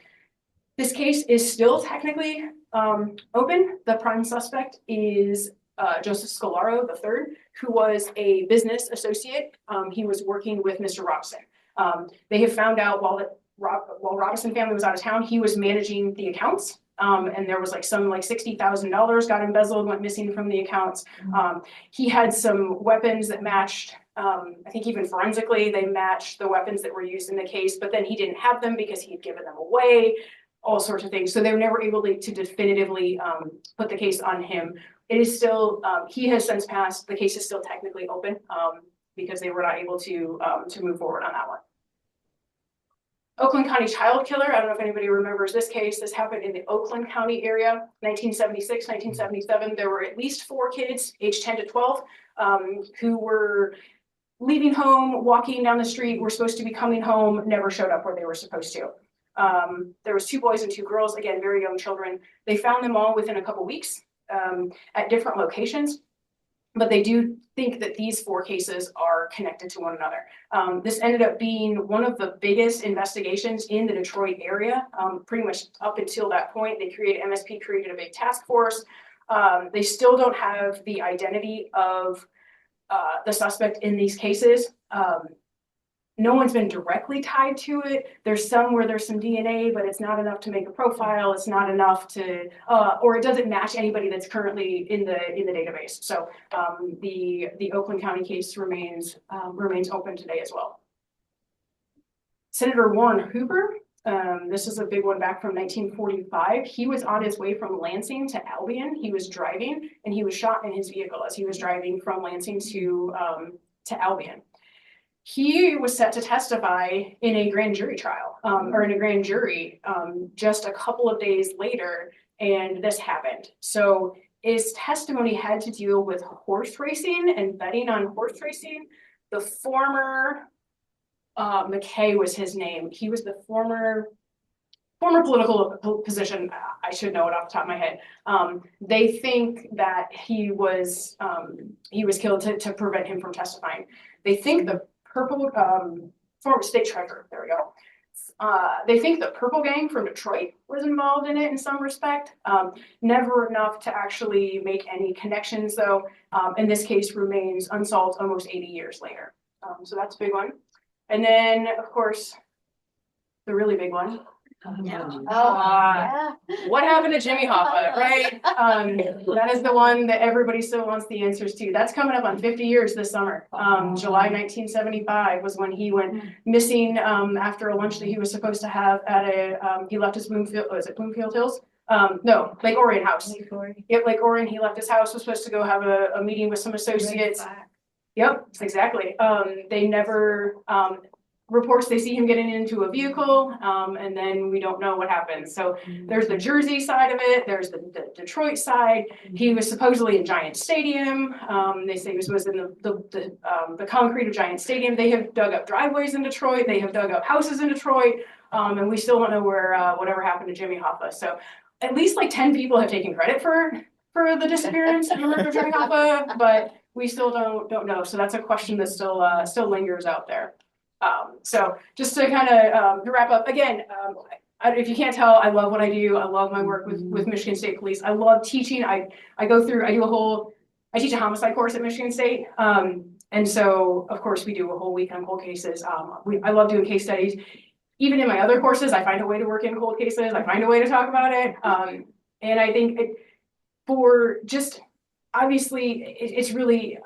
This case is still technically open. The prime suspect is Joseph Scolaro III, who was a business associate. He was working with Mr. Robinson. They have found out while Robinson family was out of town, he was managing the accounts. And there was some $60,000 got embezzled, went missing from the accounts. He had some weapons that matched, I think even forensically, they matched the weapons that were used in the case, but then he didn't have them because he had given them away, all sorts of things. So they were never able to definitively put the case on him. It is still, he has since passed, the case is still technically open because they were not able to move forward on that one. Oakland County child killer. I don't know if anybody remembers this case. This happened in the Oakland County area, 1976, 1977. There were at least 4 kids, aged 10 to 12, who were leaving home, walking down the street, were supposed to be coming home, never showed up where they were supposed to. There was 2 boys and 2 girls, again, very young children. They found them all within a couple weeks at different locations. But they do think that these 4 cases are connected to one another. This ended up being one of the biggest investigations in the Detroit area. Pretty much up until that point, MSP created a big task force. They still don't have the identity of the suspect in these cases. No one's been directly tied to it. There's some where there's some DNA, but it's not enough to make a profile. It's not enough to, or it doesn't match anybody that's currently in the database. So the Oakland County case remains open today as well. Senator Warren Hooper. This is a big one back from 1945. He was on his way from Lansing to Albion. He was driving and he was shot in his vehicle as he was driving from Lansing to Albion. He was set to testify in a grand jury trial, or in a grand jury just a couple of days later, and this happened. So his testimony had to deal with horse racing and betting on horse racing. The former, McKay was his name. He was the former political position. I should know it off the top of my head. They think that he was killed to prevent him from testifying. They think the former state treasurer, there we go, They think the Purple Gang from Detroit was involved in it in some respect. Never enough to actually make any connections, though. In this case, remains unsolved almost 80 years later. So that's a big one. And then, of course, the really big one. What happened to Jimmy Hoffa, right? That is the one that everybody still wants the answers to. That's coming up on 50 years this summer. July 1975 was when he went missing after a lunch that he was supposed to have at a, he left his Bloomfield, was it Bloomfield Hills? No, Lake Orion house. Yep, Lake Orion, he left his house, was supposed to go have a meeting with some associates. Yep, exactly. They never, reports they see him getting into a vehicle, and then we don't know what happens. So there's the Jersey side of it, there's the Detroit side. He was supposedly in Giant Stadium. They say he was in the concrete of Giant Stadium. They have dug up driveways in Detroit. They have dug up houses in Detroit, and we still don't know where whatever happened to Jimmy Hoffa. So at least like 10 people have taken credit for the disappearance and the murder of Jimmy Hoffa, but we still don't know. So that's a question that still lingers out there. So just to kind of wrap up again, if you can't tell, I love what I do. I love my work with Michigan State Police. I love teaching. I teach a homicide course at Michigan State. And so of course we do a whole week on cold cases. I love doing case studies. Even in my other courses, I find a way to work in cold cases. I find a way to talk about it. And I think obviously it's really,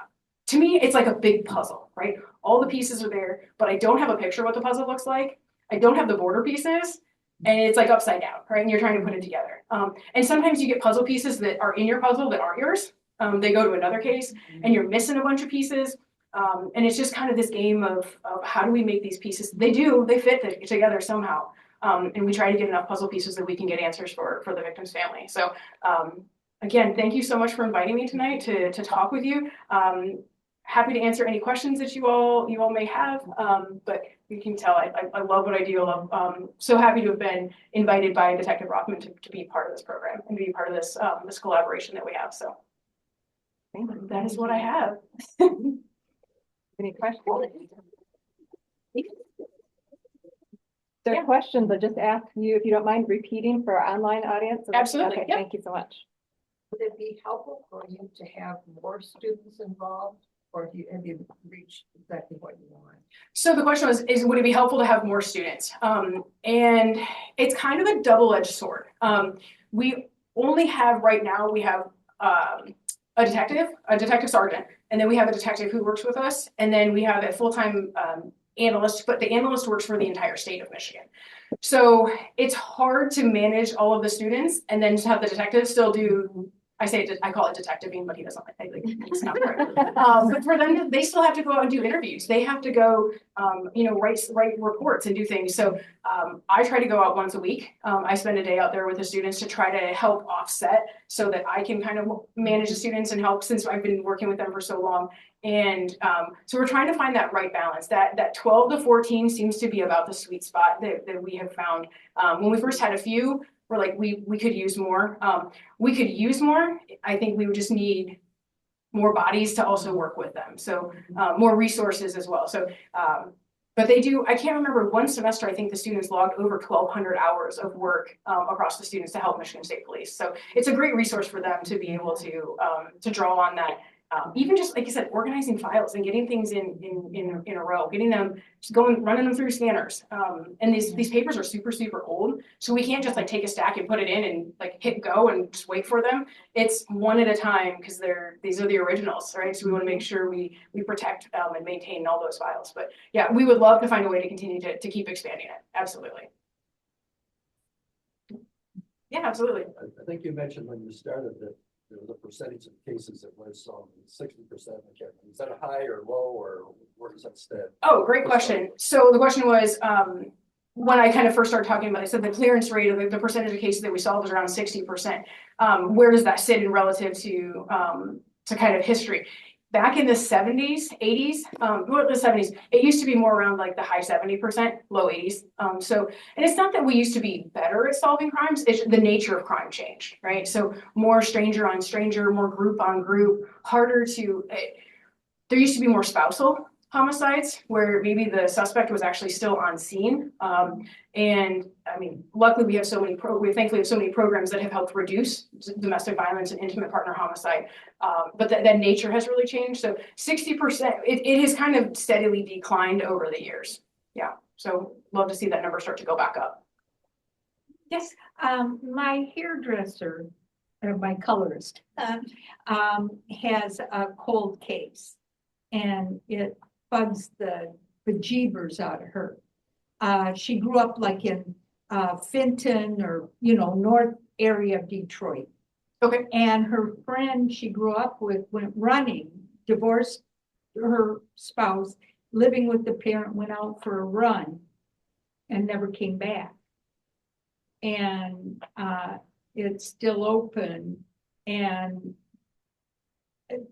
to me, it's like a big puzzle, right? All the pieces are there, but I don't have a picture of what the puzzle looks like. I don't have the border pieces, and it's like upside down, right? And you're trying to put it together. And sometimes you get puzzle pieces that are in your puzzle that aren't yours. They go to another case, and you're missing a bunch of pieces. And it's just kind of this game of how do we make these pieces? They fit together somehow. And we try to get enough puzzle pieces that we can get answers for the victim's family. So again, thank you so much for inviting me tonight to talk with you. Happy to answer any questions that you all may have, but you can tell I love what I do. I love, so happy to have been invited by Detective Rothman to be part of this program and be part of this this collaboration that we have. So that is what I have. Any questions? There are questions, I'll just ask you if you don't mind repeating for our online audience. Absolutely. Okay, Yep. Thank you so much. Would it be helpful for you to have more students involved, or have you reached exactly what you want? So the question is would it be helpful to have more students? And it's kind of a double-edged sword. We only have right now, we have a detective sergeant, and then we have a detective who works with us, and then we have a full-time analyst, but the analyst works for the entire state of Michigan. So it's hard to manage all of the students and then to have the detective still do, I call it detectiving, but he doesn't like it's not right. But for them, they still have to go out and do interviews. They have to go, write reports and do things. So I try to go out once a week. I spend a day out there with the students to try to help offset so that I can kind of manage the students and help, since I've been working with them for so long. And so we're trying to find that right balance. That 12 to 14 seems to be about the sweet spot that we have found. When we first had a few, we're like, we could use more. We could use more. I think we would just need more bodies to also work with them. So more resources as well. So, but they do, I can't remember, one semester, I think the students logged over 1,200 hours of work across the students to help Michigan State Police. So it's a great resource for them to be able to draw on that. Even just, like you said, organizing files and getting things in a row, getting them, just running them through scanners. And these papers are super, super old. So we can't just like take a stack and put it in and like hit go and just wait for them. It's one at a time because these are the originals, right? So we want to make sure we protect and maintain all those files. But yeah, we would love to find a way to continue to keep expanding it. Absolutely. Yeah, absolutely. I think you mentioned when you started that there was a percentage of cases that was 60%. Is that a high or low, or where does that stand? Oh, great question. So the question was, when I kind of first started talking about it, I said the clearance rate of the percentage of cases that we solved was around 60%. Where does that sit in relative to kind of history? Back in the 70s, 80s, the 70s, it used to be more around like the high 70%, low 80s. And it's not that we used to be better at solving crimes, it's the nature of crime changed, right? So more stranger on stranger, more group on group, harder to, there used to be more spousal homicides where maybe the suspect was actually still on scene. And I mean, luckily we have so many thankfully have so many programs that have helped reduce domestic violence and intimate partner homicide. But that nature has really changed. So 60%, it has kind of steadily declined over the years. Yeah. So love to see that number start to go back up. Yes, my hairdresser, or my colorist, has a cold case. And it bugs the bejeebers out of her. She grew up like in Fenton or, north area of Detroit. Okay. And her friend she grew up with went running, divorced her spouse, living with the parent, went out for a run and never came back. And it's still open, and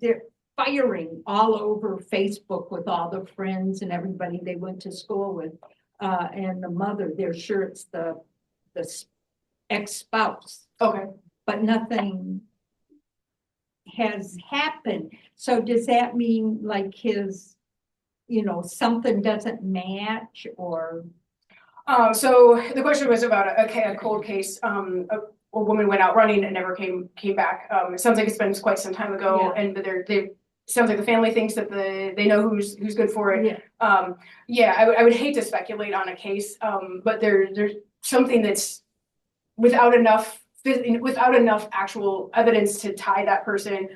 they're firing all over Facebook with all the friends and everybody they went to school with. And the mother, they're sure it's the ex-spouse. Okay. But nothing has happened. So does that mean like his, something doesn't match, or? So the question was about a cold case. A woman went out running and never came back. It sounds like it's been quite some time ago, Yeah. and they sounds like the family thinks that they know who's good for it. Yeah. I would hate to speculate on a case, but there's something that's without enough actual evidence to tie that person,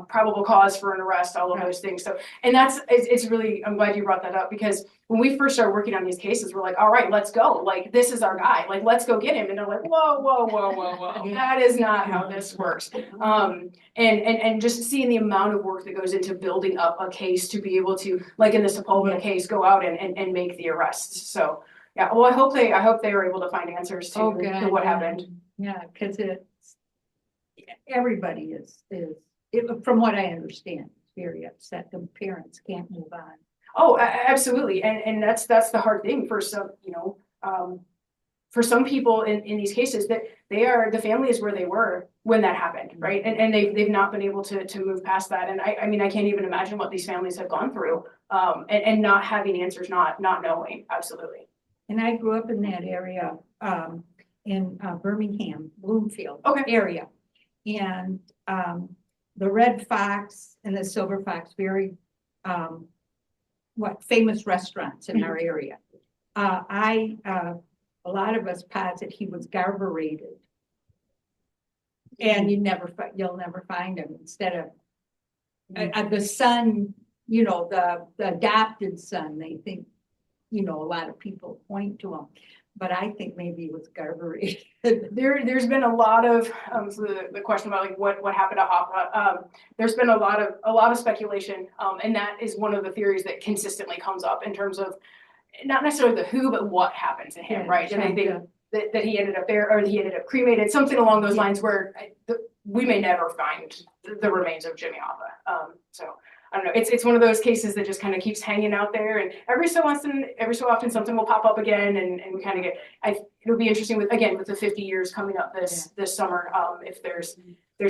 probable cause for an arrest, all of those things. So, and it's really, I'm glad you brought that up, because when we first started working on these cases, we're like, all right, let's go. Like, this is our guy. Like, let's go get him. And they're like, whoa. That is not how this works. And just seeing the amount of work that goes into building up a case to be able to, like in the Sepulveda case, go out and make the arrests. So yeah, well, I hope they were able to find answers to what happened. Yeah, because everybody is, from what I understand, very upset. The parents can't move on. Oh, absolutely. And that's the hard thing for some, for some people in these cases, that the family is where they were when that happened, right? And they've not been able to move past that. And I mean, I can't even imagine what these families have gone through, and not having answers, not knowing. Absolutely. And I grew up in that area, in Birmingham, Bloomfield area. And the red fox and the silver fox, very famous restaurants in our area. A lot of us posit he was garburated. And you'll never find him. Instead of the son, the adopted son, they think, a lot of people point to him. But I think maybe it was garburated. There's been a lot of so the question about like what happened to Hoffa. There's been a lot of speculation, and that is one of the theories that consistently comes up in terms of not necessarily the who, but what happened to him, right? And I think that he ended up there, or he ended up cremated, something along those lines, where we may never find the remains of Jimmy Hoffa. So I don't know. It's one of those cases that just kind of keeps hanging out there, and every so often something will pop up again, and we kind of get. It'll be interesting with the 50 years coming up this summer. If there's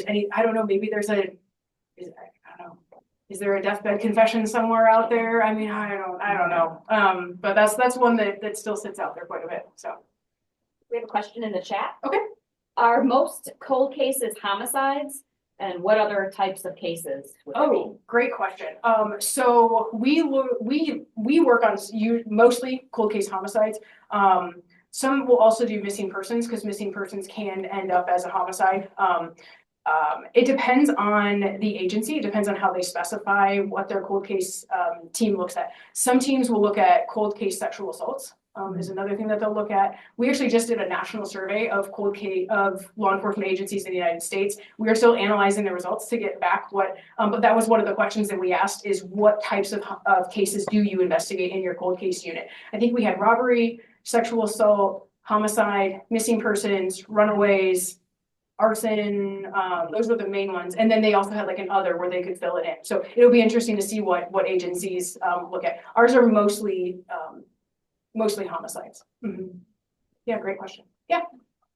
any, I don't know. Maybe there's I don't know. Is there a deathbed confession somewhere out there? I mean, I don't know. But that's one that still sits out there quite a bit. So we have a question in the chat. Okay. Are most cold cases homicides? And what other types of cases? Great question. So we work on mostly cold case homicides. Some will also do missing persons, because missing persons can end up as a homicide. It depends on the agency. It depends on how they specify what their cold case team looks at. Some teams will look at cold case sexual assaults. Is another thing that they'll look at. We actually just did a national survey of law enforcement agencies in the United States. We are still analyzing the results to get back but that was one of the questions that we asked, is what types of cases do you investigate in your cold case unit? I think we had robbery, sexual assault, homicide, missing persons, runaways, arson. Those were the main ones. And then they also had like an other where they could fill it in. So it'll be interesting to see what agencies look at. Ours are mostly homicides. Mm-hmm. Yeah, great question. Yeah.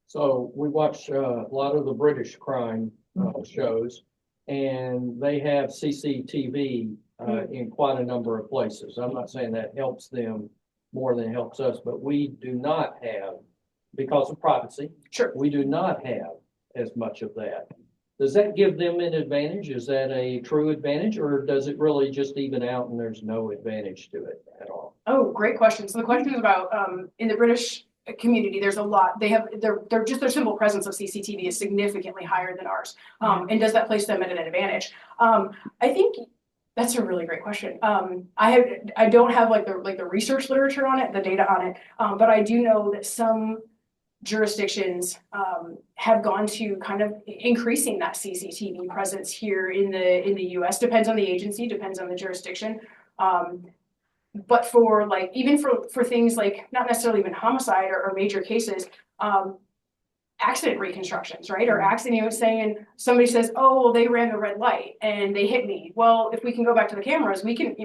So we watch a lot of the British crime shows, and they have CCTV in quite a number of places. I'm not saying that helps them more than it helps us, but we do not have, because of privacy. Sure. We do not have as much of that. Does that give them an advantage? Is that a true advantage, or does it really just even out and there's no advantage to it at all? Oh, great question. So the question is about, in the British community, there's a lot, they have, their simple presence of CCTV is significantly higher than ours. And does that place them at an advantage? I think that's a really great question. I don't have like the research literature on it, the data on it, but I do know that some jurisdictions have gone to kind of increasing that CCTV presence here in the US. Depends on the agency, depends on the jurisdiction. But for like, even for things like not necessarily even homicide or major cases, accident reconstructions, right? Or accident, saying somebody says, oh, well, they ran the red light and they hit me. Well, if we can go back to the cameras, we can,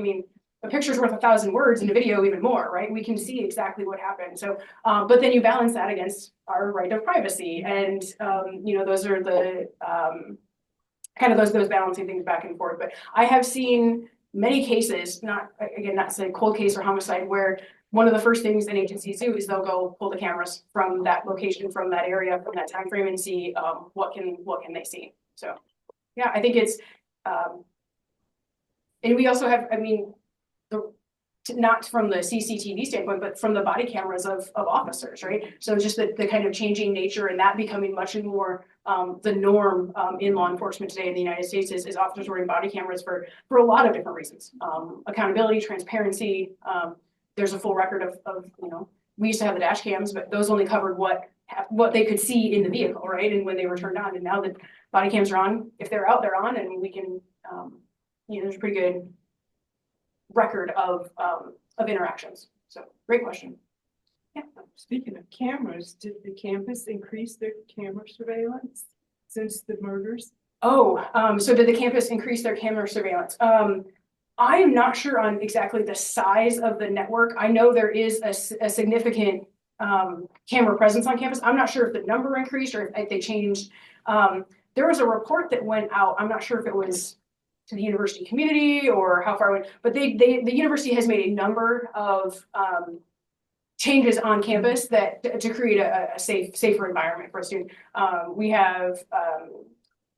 a picture's worth 1,000 words and a video even more, right? We can see exactly what happened. So, but then you balance that against our right of privacy. And, those are the kind of those balancing things back and forth. But I have seen many cases, not say cold case or homicide, where one of the first things an agencies do is they'll go pull the cameras from that location, from that area, from that time frame, and see what can they see. So yeah, I think it's and we also have, not from the CCTV standpoint, but from the body cameras of officers, right? So just the kind of changing nature and that becoming much more the norm in law enforcement today in the United States is officers wearing body cameras for a lot of different reasons. Accountability, transparency. There's a full record of we used to have the dash cams, but those only covered what they could see in the vehicle, right? And when they were turned on, and now that body cams are on, if they're out, they're on, and we can, there's a pretty good record of interactions. So great question. Yeah. Speaking of cameras, did the campus increase their camera surveillance since the murders? Oh, so did the campus increase their camera surveillance? I am not sure on exactly the size of the network. I know there is a significant camera presence on campus. I'm not sure if the number increased or if they changed. There was a report that went out. I'm not sure if it was to the university community or how far it went, but the university has made a number of changes on campus to create a safer environment for a student. We have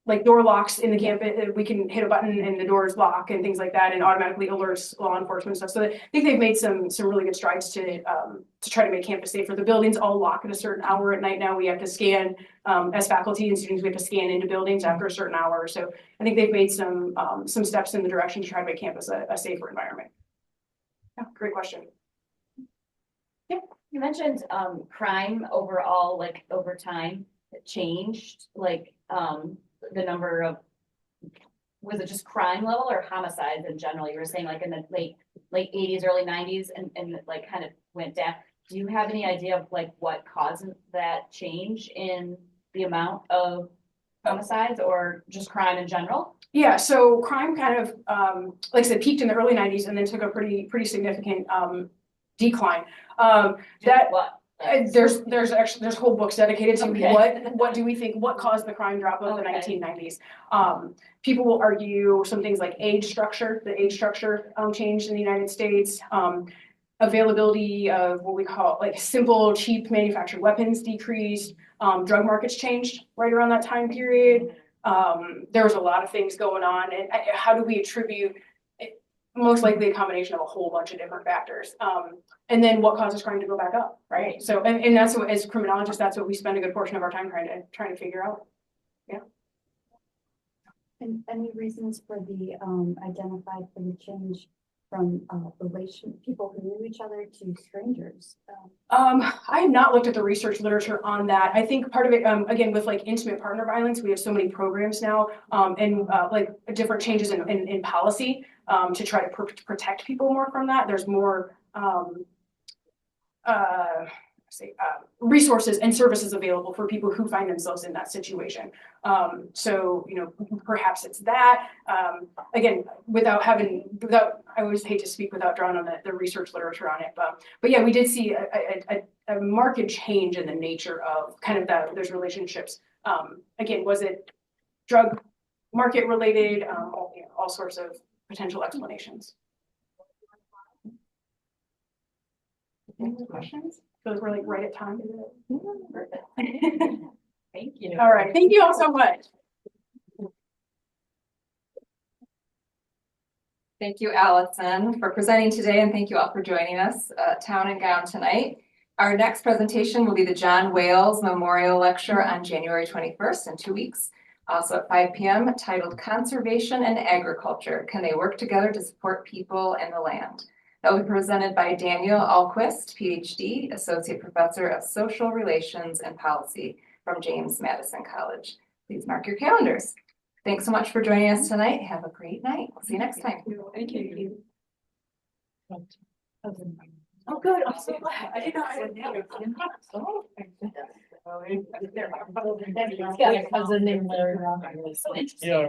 like door locks in the campus. We can hit a button and the doors lock and things like that, and automatically alerts law enforcement and stuff. So I think they've made some really good strides to try to make campus safer. The buildings all lock at a certain hour at night now. We have to scan as faculty and students. We have to scan into buildings after a certain hour. So I think they've made some steps in the direction to try to make campus a safer environment. Yeah, great question. Yeah, you mentioned crime overall, like over time, it changed, like the number of, was it just crime level or homicides in general? You were saying like in the late 80s, early 90s, and like kind of went down. Do you have any idea of like what caused that change in the amount of homicides or just crime in general? Yeah, so crime kind of, like I said, peaked in the early 90s and then took a pretty significant decline. What? There's whole books dedicated to Okay. what do we think, what caused the crime drop of the 1990s. People will argue some things like age structure. The age structure changed in the United States. Availability of what we call like simple, cheap manufactured weapons decreased. Drug markets changed right around that time period. There was a lot of things going on, and how do we attribute it? Most likely a combination of a whole bunch of different factors. And then what causes crime to go back up, right? So, and that's what, as criminologists, that's what we spend a good portion of our time trying to figure out. Yeah. And any reasons for the identified for the change from people who knew each other to strangers? I have not looked at the research literature on that. I think part of it, again, with like intimate partner violence, we have so many programs now, and like different changes in policy to try to protect people more from that. There's more resources and services available for people who find themselves in that situation. So, perhaps it's that, again, I always hate to speak without drawing on the research literature on it, but yeah, we did see a marked change in the nature of kind of those relationships. Again, was it drug market related, all sorts of potential explanations. Any questions? Those were like right at time. Thank you. All right, thank you all so much. Thank you, Allison, for presenting today, and thank you all for joining us, Town and Gown tonight. Our next presentation will be the John Wales Memorial Lecture on January 21st in 2 weeks. Also at 5 p.m. titled Conservation and Agriculture, Can They Work Together to Support People and the Land? That will be presented by Daniel Alquist, PhD, Associate Professor of Social Relations and Policy from James Madison College. Please mark your calendars. Thanks so much for joining us tonight. Have a great night. We'll see you next time. Thank you. Oh, good. I'm so glad. I didn't know I would know. He's got a cousin named Larry. Yeah.